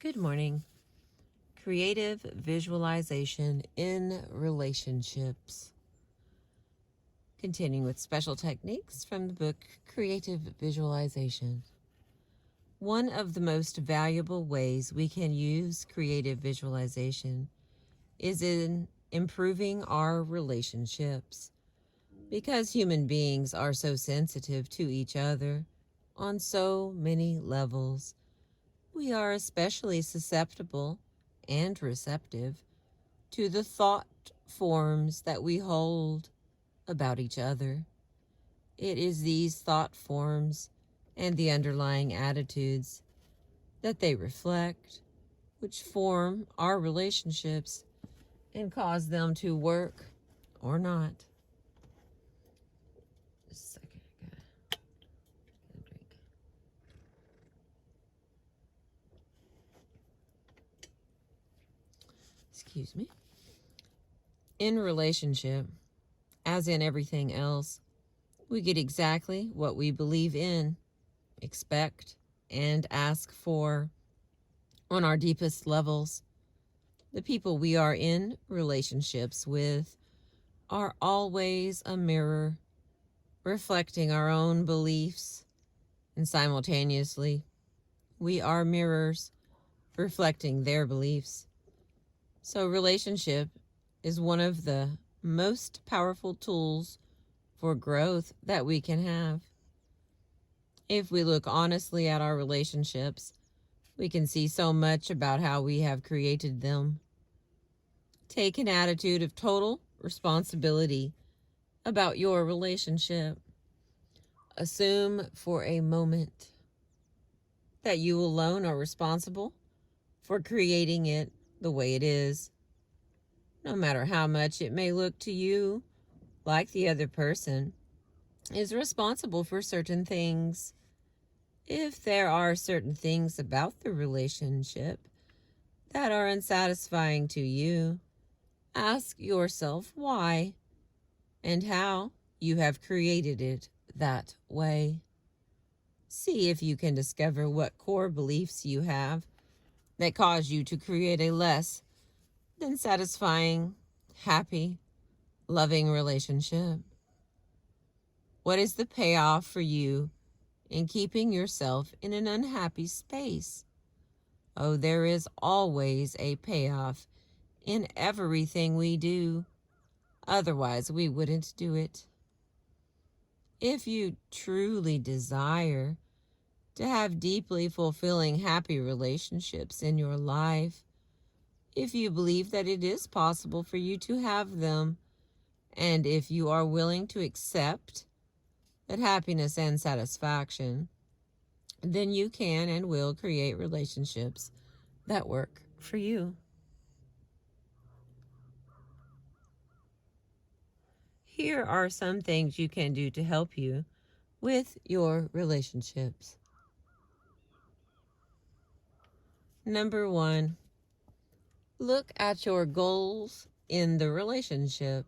Good morning. Creative visualization in relationships. Continuing with special techniques from the book Creative Visualization. One of the most valuable ways we can use creative visualization is in improving our relationships. Because human beings are so sensitive to each other on so many levels, we are especially susceptible and receptive to the thought forms that we hold about each other. It is these thought forms and the underlying attitudes that they reflect, which form our relationships and cause them to work or not. Just a second, I gotta get a drink. Excuse me. In relationship, as in everything else, we get exactly what we believe in, expect, and ask for on our deepest levels. The people we are in relationships with are always a mirror, reflecting our own beliefs, and simultaneously, we are mirrors reflecting their beliefs. So, relationship is one of the most powerful tools for growth that we can have. If we look honestly at our relationships, we can see so much about how we have created them. Take an attitude of total responsibility about your relationship. Assume for a moment that you alone are responsible for creating it the way it is. No matter how much it may look to you like the other person is responsible for certain things. If there are certain things about the relationship that are unsatisfying to you, ask yourself why and how you have created it that way. See if you can discover what core beliefs you have that cause you to create a less than satisfying, happy, loving relationship. What is the payoff for you in keeping yourself in an unhappy space? Oh, there is always a payoff in everything we do. Otherwise, we wouldn't do it. If you truly desire to have deeply fulfilling, happy relationships in your life, if you believe that it is possible for you to have them, and if you are willing to accept that happiness and satisfaction, then you can and will create relationships that work for you. Here are some things you can do to help you with your relationships. Number one, look at your goals in the relationship.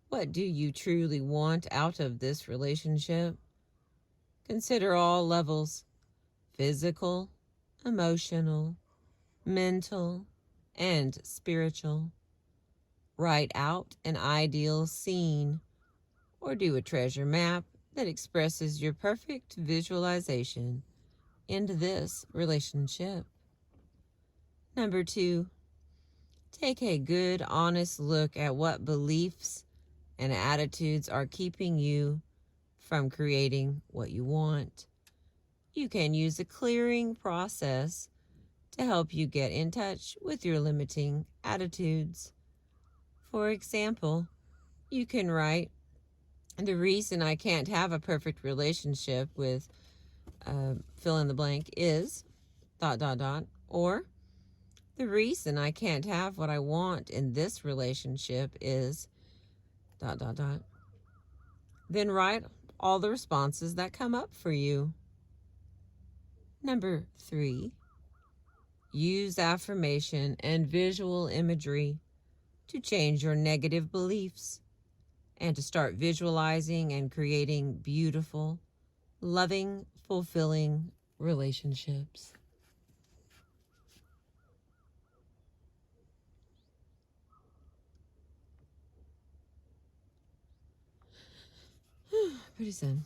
What do you truly want out of this relationship? Consider all levels: physical, emotional, mental, and spiritual. Write out an ideal scene or do a treasure map that expresses your perfect visualization into this relationship. Number two, take a good, honest look at what beliefs and attitudes are keeping you from creating what you want. You can use a clearing process to help you get in touch with your limiting attitudes. For example, you can write, the reason I can't have a perfect relationship with fill in the blank is ... or the reason I can't have what I want in this relationship is ... Then write all the responses that come up for you. Number three, use affirmation and visual imagery to change your negative beliefs and to start visualizing and creating beautiful, loving, fulfilling relationships. Pretty soon.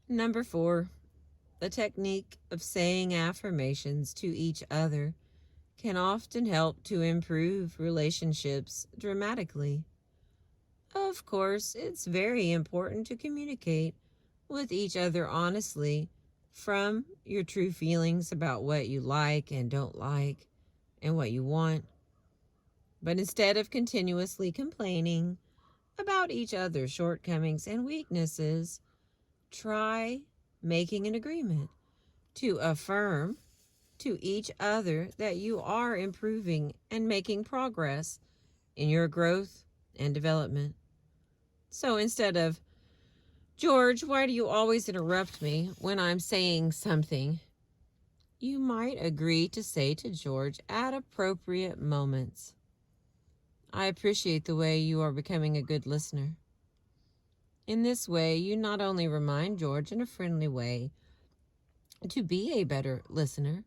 Number 4, the technique of saying affirmations to each other can often help to improve relationships dramatically. Of course, it's very important to communicate with each other honestly from your true feelings about what you like and don't like and what you want. But instead of continuously complaining about each other's shortcomings and weaknesses, try making an agreement to affirm to each other that you are improving and making progress in your growth and development. So instead of, George, why do you always interrupt me when I'm saying something? You might agree to say to George at appropriate moments, I appreciate the way you are becoming a good listener. In this way, you not only remind George in a friendly way to be a better listener,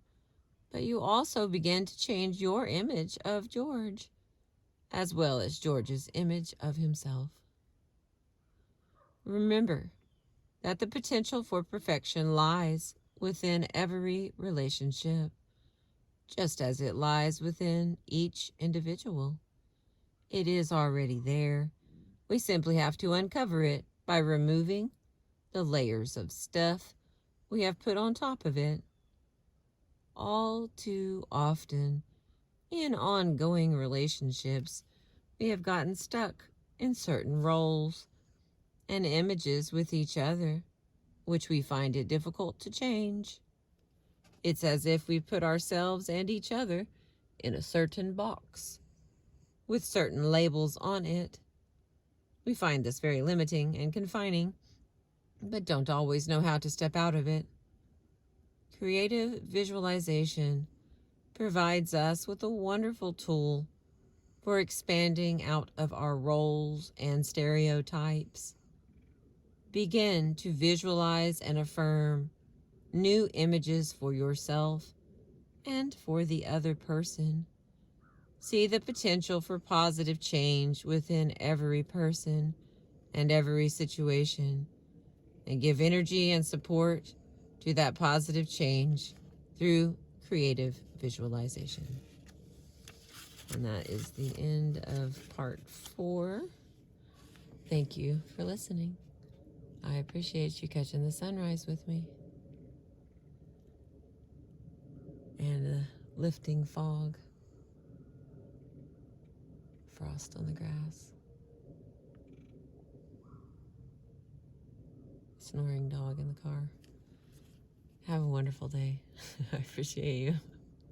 but you also begin to change your image of George, as well as George's image of himself. Remember that the potential for perfection lies within every relationship, just as it lies within each individual. It is already there. We simply have to uncover it by removing the layers of stuff we have put on top of it. All too often, in ongoing relationships, we have gotten stuck in certain roles and images with each other, which we find it difficult to change. It's as if we put ourselves and each other in a certain box with certain labels on it. We find this very limiting and confining, but don't always know how to step out of it. Creative visualization provides us with a wonderful tool for expanding out of our roles and stereotypes. Begin to visualize and affirm new images for yourself and for the other person. See the potential for positive change within every person and every situation, and give energy and support to that positive change through creative visualization. And that is the end of part 4. Thank you for listening. I appreciate you catching the sunrise with me and the lifting fog, frost on the grass, snoring dog in the car. Have a wonderful day. I appreciate you.